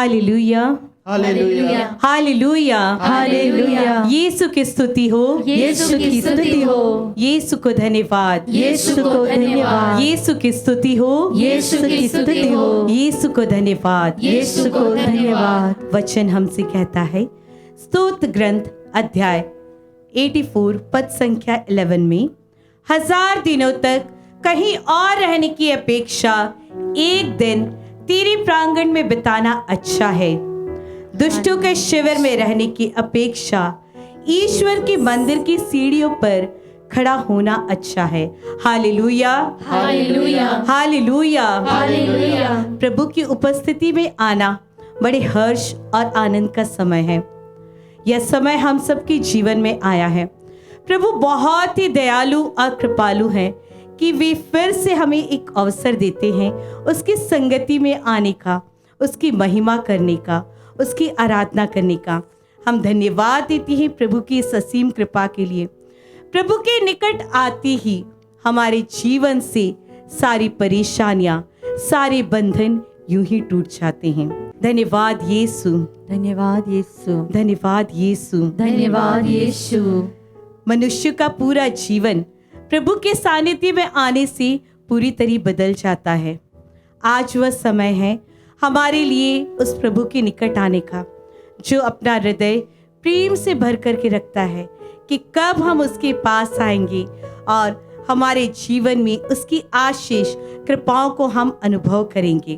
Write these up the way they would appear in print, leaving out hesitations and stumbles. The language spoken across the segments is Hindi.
Hallelujah, hallelujah, hallelujah, hallelujah. Yeshu की स्तुति हो, यीशु की स्तुति हो, यीशु को धन्यवाद, यीशु को धन्यवाद, यीशु की स्तुति हो, यीशु की स्तुति हो, यीशु को धन्यवाद, यीशु को धन्यवाद। वचन हमसे कहता है स्तोत्र ग्रंथ अध्याय 84 पद संख्या 11 में, 1000 दिनों तक कहीं और रहने की अपेक्षा एक दिन तेरे प्रांगण में बिताना अच्छा है। दुष्टों के शिविर में रहने की अपेक्षा ईश्वर के मंदिर की सीढ़ियों पर खड़ा होना अच्छा है। Hallelujah, hallelujah, hallelujah, hallelujah. प्रभु की उपस्थिति में आना बड़े हर्ष और आनंद का समय है। यह समय हम सबके जीवन में आया है। प्रभु बहुत ही दयालु और कृपालु हैं कि वे फिर से हमें एक अवसर देते हैं उसकी संगति में आने का, उसकी महिमा करने का, उसकी आराधना करने का। हम धन्यवाद देते हैं प्रभु की इस असीम कृपा के लिए। प्रभु के निकट आते ही हमारे जीवन से सारी परेशानियां, सारे बंधन यूं ही टूट जाते हैं। धन्यवाद यीशु, धन्यवाद यीशु, धन्यवाद यीशु, धन्यवाद यीशु। मनुष्य का पूरा जीवन प्रभु के सानिध्य में आने से पूरी तरह बदल जाता है। आज वह समय है हमारे लिए उस प्रभु के निकट आने का, जो अपना हृदय प्रेम से भर करके रखता है कि कब हम उसके पास आएंगे और हमारे जीवन में उसकी आशीष कृपाओं को हम अनुभव करेंगे।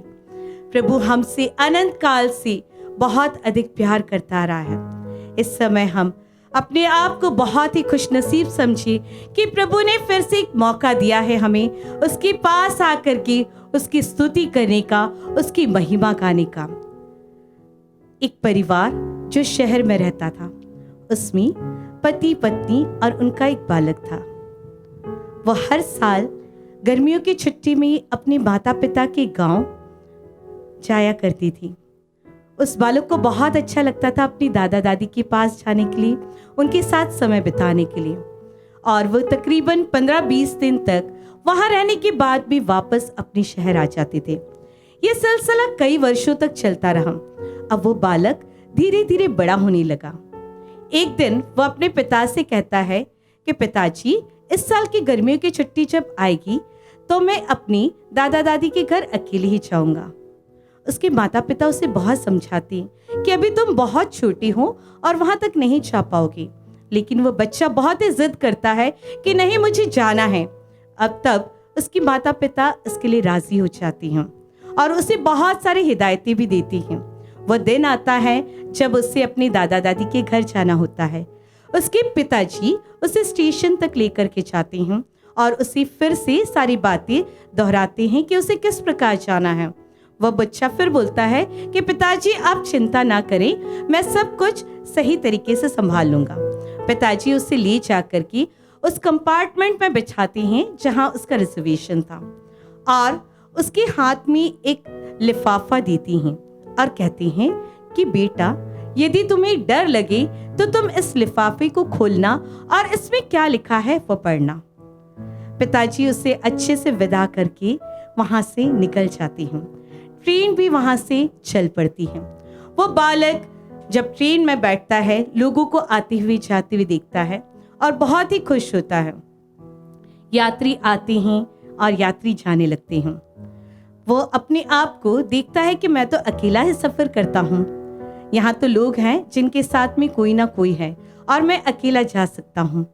प्रभु हमसे अनंत काल से बहुत अधिक प्यार करता रहा है। इस समय हम अपने आप को बहुत ही खुशनसीब समझे कि प्रभु ने फिर से एक मौका दिया है हमें उसके पास आकर के उसकी स्तुति करने का, उसकी महिमा गाने का। एक परिवार जो शहर में रहता था, उसमें पति पत्नी और उनका एक बालक था। वह हर साल गर्मियों की छुट्टी में अपने माता पिता के गांव जाया करती थी। उस बालक को बहुत अच्छा लगता था अपनी दादा दादी के पास जाने के लिए, उनके साथ समय बिताने के लिए। और वो तकरीबन 15-20 दिन तक वहां रहने के बाद भी वापस अपने शहर आ जाते थे। ये सिलसिला कई वर्षों तक चलता रहा। अब वो बालक धीरे धीरे बड़ा होने लगा। एक दिन वो अपने पिता से कहता है कि पिताजी, इस साल की गर्मियों की छुट्टी जब आएगी तो मैं अपनी दादा दादी के घर अकेले ही जाऊंगा। उसके माता पिता उसे बहुत समझाते हैं कि अभी तुम बहुत छोटी हो और वहां तक नहीं जा पाओगी, लेकिन वो बच्चा बहुत ही जिद करता है कि नहीं, मुझे जाना है। अब तब उसकी माता पिता इसके लिए राजी हो जाती हैं और उसे बहुत सारी हिदायतें भी देती हैं। वह दिन आता है जब उसे अपने दादा दादी के घर जाना होता है। उसके पिताजी उसे स्टेशन तक लेकर के जाते हैं और उसे फिर से सारी बातें दोहराते हैं कि उसे किस प्रकार जाना है। वह बच्चा फिर बोलता है कि पिताजी आप चिंता ना करें, मैं सब कुछ सही तरीके से संभाल लूंगा। पिताजी उसे ले जाकर के उस कंपार्टमेंट में बिठाते हैं जहां उसका रिजर्वेशन था और उसके हाथ में एक लिफाफा देती हैं और कहती हैं कि बेटा, यदि तुम्हें डर लगे तो तुम इस लिफाफे को खोलना और इसमें क्या लिखा है वो पढ़ना। पिताजी उसे अच्छे से विदा करके वहां से निकल जाती हैं। ट्रेन भी वहां से चल पड़ती है। वो बालक जब ट्रेन में बैठता है, लोगों को आते हुए जाते हुए देखता है और बहुत ही खुश होता है। यात्री आते हैं और यात्री जाने लगते हैं। वो अपने आप को देखता है कि मैं तो अकेला ही सफर करता हूँ। यहाँ तो लोग हैं जिनके साथ में कोई ना कोई है और मैं अकेला जा सकता हूँ।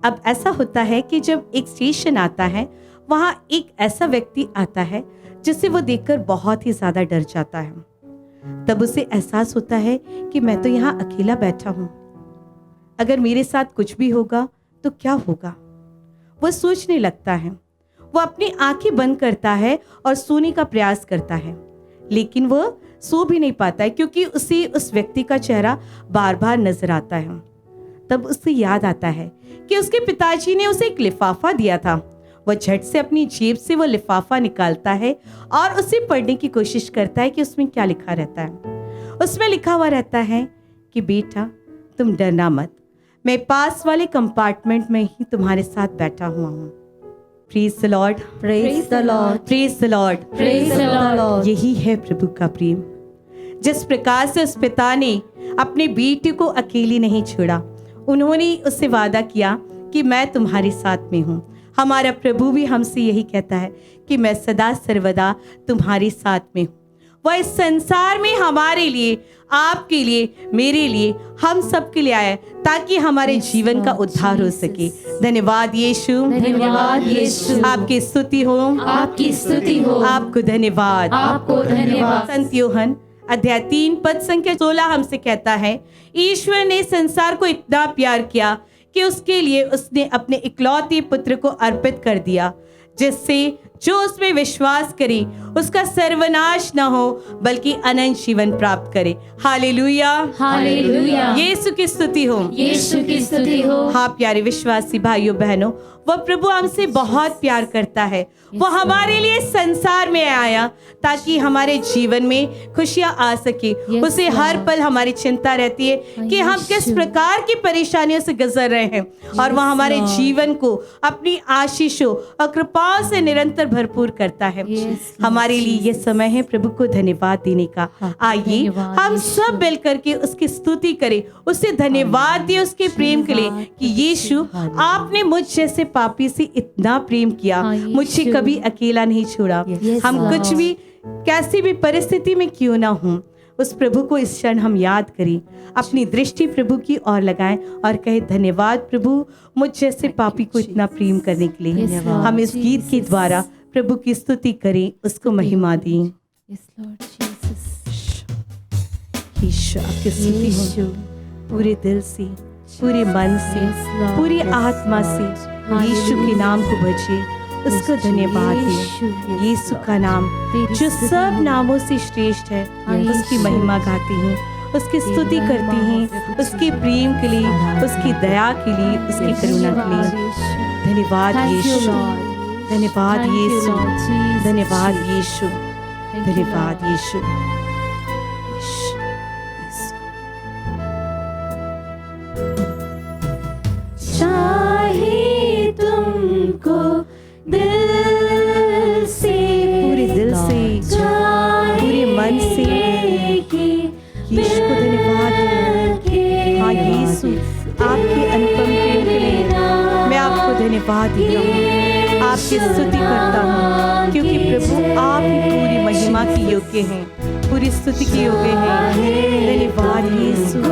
अब ऐसा होता है कि जब एक स्टेशन आता है, वहाँ एक ऐसा व्यक्ति आता है जिसे वो देखकर बहुत ही ज्यादा डर जाता है। तब उसे एहसास होता है कि मैं तो यहाँ अकेला बैठा हूँ, अगर मेरे साथ कुछ भी होगा तो क्या होगा। वो सोचने लगता है। वो अपनी आंखें बंद करता है और सोने का प्रयास करता है, लेकिन वो सो भी नहीं पाता है क्योंकि उसे उस व्यक्ति का चेहरा बार बार नजर आता है। तब उसे याद आता है कि उसके पिताजी ने उसे एक लिफाफा दिया था। वह झट से अपनी जेब से वो लिफाफा निकालता है और उसे पढ़ने की कोशिश करता है कि उसमें क्या लिखा रहता है। उसमें लिखा हुआ रहता है कि बेटा, तुम डरना मत, मैं पास वाले कंपार्टमेंट में ही तुम्हारे साथ बैठा हुआ हूँ। Praise the Lord, praise the Lord, praise the Lord, praise the Lord. यही है प्रभु का प्रेम। जिस प्रकार से उस पिता ने अपने बेटे को अकेली नहीं छोड़ा, उन्होंने उससे वादा किया कि मैं तुम्हारे साथ में हूँ। हमारा प्रभु भी हमसे यही कहता है कि मैं सदा सर्वदा तुम्हारे साथ में हूँ। वह इस संसार में हमारे लिए, आपके लिए, मेरे लिए, हम सबके लिए आया ताकि हमारे जीवन का उद्धार हो सके। धन्यवाद यीशु, धन्यवाद यीशु, आपकी स्तुति हो, आपकी स्तुति हो, आपको धन्यवाद, आपको धन्यवाद। संत यूहन्ना अध्याय 3 पद संख्या 16 हमसे कहता है, ईश्वर ने संसार को इतना प्यार किया कि उसके लिए उसने अपने इकलौते पुत्र को अर्पित कर दिया, जिससे जो उसमें विश्वास करे उसका सर्वनाश न हो बल्कि अनंत जीवन प्राप्त करे। हालेलुया, हालेलुया, यीशु की स्तुति हो, यीशु की स्तुति हो। हाँ प्यारे विश्वासी भाइयों बहनों, वह प्रभु हमसे बहुत प्यार करता है। वो हमारे लिए संसार में आया ताकि हमारे जीवन में खुशियां आ सके। उसे हर पल हमारी चिंता रहती है कि हम किस प्रकार की परेशानियों से गुजर रहे हैं, और वह हमारे जीवन को अपनी आशीषों और कृपाओं से निरंतर भरपूर करता है। हमारे लिए यह समय है प्रभु को धन्यवाद देने का। आइए हम सब मिल करके उसकी स्तुति करें, उससे धन्यवाद दें उसके प्रेम के लिए कि यीशु आपने मुझ जैसे पापी से इतना प्रेम किया, मुझे कभी अकेला नहीं छोड़ा। हम कुछ भी कैसी भी परिस्थिति में क्यों ना हो, उस प्रभु को इस क्षण हम याद करें, अपनी दृष्टि प्रभु की ओर लगाएं और कहे धन्यवाद प्रभु मुझ जैसे पापी को इतना प्रेम करने के लिए। हम इस गीत के द्वारा प्रभु की स्तुति करें, उसको महिमा दें। यीशु आपकी स्तुति हो पूरे दिल से, पूरे मन से, पूरी आत्मा से। यीशु के नाम को भजे, उसको धन्यवाद दें। यीशु का नाम जो सब नामों से श्रेष्ठ है, उसकी महिमा गाती हैं, उसकी स्तुति करती हैं, उसके प्रेम के लिए, उसकी दया के लिए, उसकी करुणा के लिए। धन्यवाद यीशु, धन्यवाद यीशु, धन्यवाद यीशु, धन्यवाद यीशु। चाहे तुमको दिल से, पूरे दिल से, पूरे मन से यीशु को धन्यवाद दें। हाँ यीशु आपके अनुपम प्रेम के लिए मैं आपको धन्यवाद देता हूँ, आपकी स्तुति करता हूँ, क्योंकि प्रभु आप ही पूरी महिमा के योग्य हैं, पूरी स्तुति के योग्य हैं। धन्यवाद यीशु।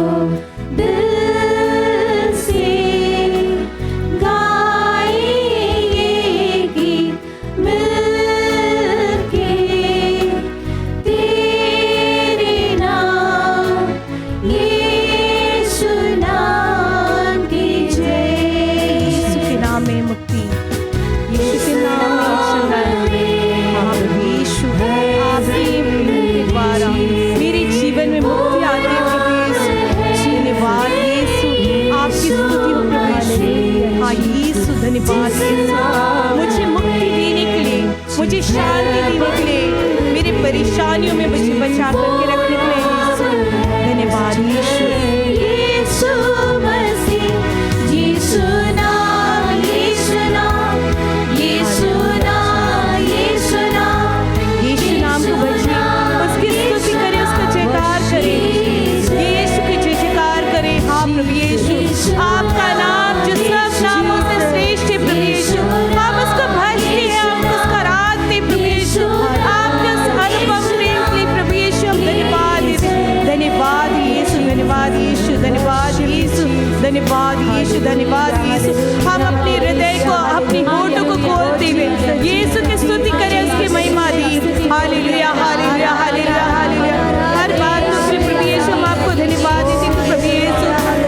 धन्यवाद मुझे मुक्ति देने के लिए, मुझे शांति देने के लिए, मेरी परेशानियों में मुझे बचा करके रखने के लिए धन्यवाद यीशु। यीशु मसीह, यीशु नाम, यीशु नाम, यीशु नाम, यीशु नाम, यीशु नाम को बचे, उसकी स्तुति करें, उसका जयकार करें, यीशु की जयकार करें। हाँ प्रभु यीशु आपका नाम जो सब नामों से श्रेष्ठ है प्रभु यीशु, हम उसको भजते हैं, हम उसका रागते प्रभु यीशु, आपके उस अनुपम प्रेम के लिए प्रभु यीशु हम धन्यवाद देते हैं। धन्यवाद यीशु, धन्यवाद यीशु, धन्यवाद यीशु, धन्यवाद यीशु, धन्यवाद यीशु। हम अपने हृदय को, अपनी होठों को खोलते हुए यीशु की स्तुति करें, उसकी महिमा दी। Hallelujah, hallelujah, hallelujah, hallelujah. हर बात में प्रभु यीशु हम आपको धन्यवाद देते हैं प्रभु यीशु,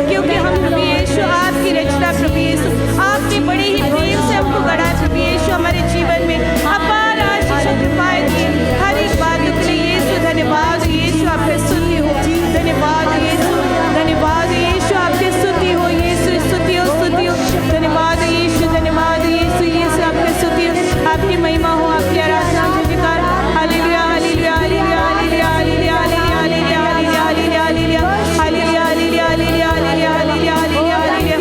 क्योंकि हम प्रभु यीशु आपकी रचना प्रभु यीशु, आपने बड़े ही प्रेम से हमको गढ़ा प्रभु यीशु, हमारे जीवन में अपार आशीष और कृपाएं दी। हर एक बात के लिए यीशु धन्यवाद यीशु, आपकी स्तुति हो। धन्यवाद यीशु, धन्यवाद यीशु, आपकी स्तुति हो यीशु, स्तुति हो, स्तुति हो। धन्यवाद यीशु, धन्यवाद यीशु, यीशु आपकी स्तुति हो, आपकी महिमा हो, आपकी आराधना जयकार। Hallelujah, hallelujah, hallelujah, hallelujah, hallelujah, hallelujah, hallelujah, hallelujah, hallelujah, hallelujah, hallelujah, hallelujah, hallelujah, hallelujah.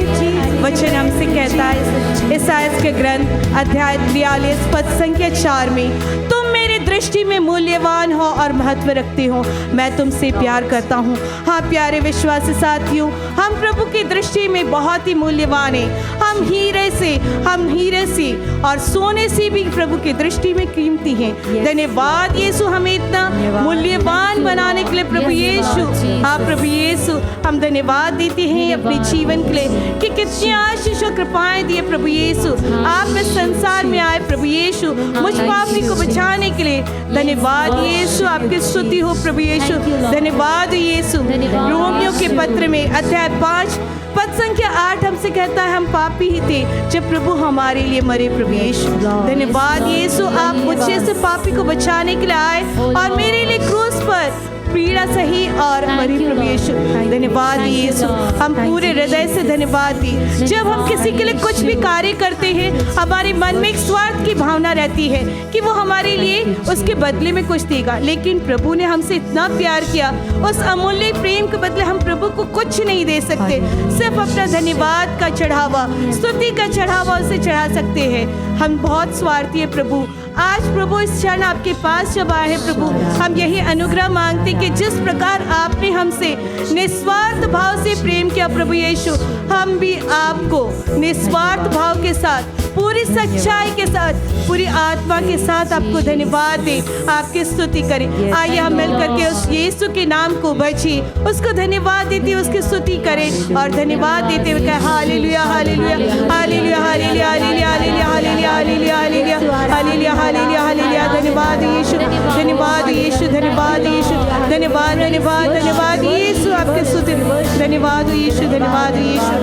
वचन हमसे कहता है इसायाह के ग्रंथ अध्याय 42 पद संख्या 4 में, तुम मेरे दृष्टि में मूल्यवान हो और महत्व रखते हो। मैं तुमसे प्यार करता हूँ। हाँ प्यारे विश्वासी साथियों, हम प्रभु की दृष्टि में बहुत ही मूल्यवान हैं। हम हीरे से और सोने से भी प्रभु की दृष्टि में कीमती हैं। धन्यवाद यीशु, हमें इतना मूल्यवान बनाने के लिए प्रभु यीशु। हाँ प्रभु यीशु, हम धन्यवाद देते हैं अपने जीवन के लिए कि कितनी आशीष और कृपाएं दिए प्रभु यीशु। आप इस संसार में आए प्रभु यीशु मुझ पापी को बचाने के लिए। धन्यवाद यीशु, आपकी स्तुति हो प्रभु यीशु। धन्यवाद यीशु। रोमियो के पत्र में अध्याय 5 पद संख्या 8 हमसे कहता है, हम पापी ही थे जब प्रभु हमारे लिए मरे प्रभु यीशु। धन्यवाद यीशु, आप मुझे से पापी को बचाने के लिए आए और मेरे लिए क्रूस पर पीड़ा सही और मरी प्रभु यीशु। धन्यवाद यीशु, हम पूरे हृदय से धन्यवाद दी। जब हम किसी के लिए कुछ भी कार्य करते हैं, हमारे मन में एक स्वार्थ की भावना रहती है कि वो हमारे लिए उसके बदले में कुछ देगा, लेकिन प्रभु ने हमसे इतना प्यार किया, उस अमूल्य प्रेम के बदले हम प्रभु को कुछ नहीं दे सकते, सिर्फ अपना धन्यवाद का चढ़ावा, स्तुति का चढ़ावा उसे चढ़ा सकते हैं। हम बहुत स्वार्थी है प्रभु। आज प्रभु इस क्षण आपके पास जब आए हैं प्रभु, हम यही अनुग्रह मांगते कि जिस प्रकार आपने हमसे निस्वार्थ भाव से प्रेम किया प्रभु यीशु, हम भी आपको निस्वार्थ भाव के साथ, पूरी सच्चाई के साथ, पूरी आत्मा के साथ आपको धन्यवाद दें, आपकी स्तुति करें। आइए हम मिल करके उस यीशु के नाम को भजिए, उसको धन्यवाद देते उसकी स्तुति करें और धन्यवाद देते हुए कहें hallelujah hallelujah hallelujah hallelujah hallelujah hallelujah hallelujah hallelujah hallelujah hallelujah hallelujah. धन्यवाद यीशु, धन्यवाद यीशु, धन्यवाद यीशु, धन्यवाद धन्यवाद धन्यवाद यीशु, आपकी स्तुति। धन्यवाद यीशु, धन्यवाद यीशु,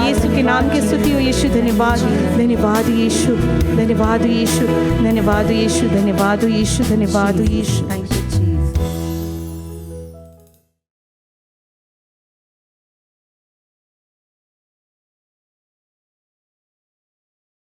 यीशु के नाम की स्तुति हो यीशु। धन्यवाद धन्यवाद यीशु, धन्यवाद यीशु, धन्यवाद यीशु, धन्यवाद यीशु, धन्यवाद यीशु।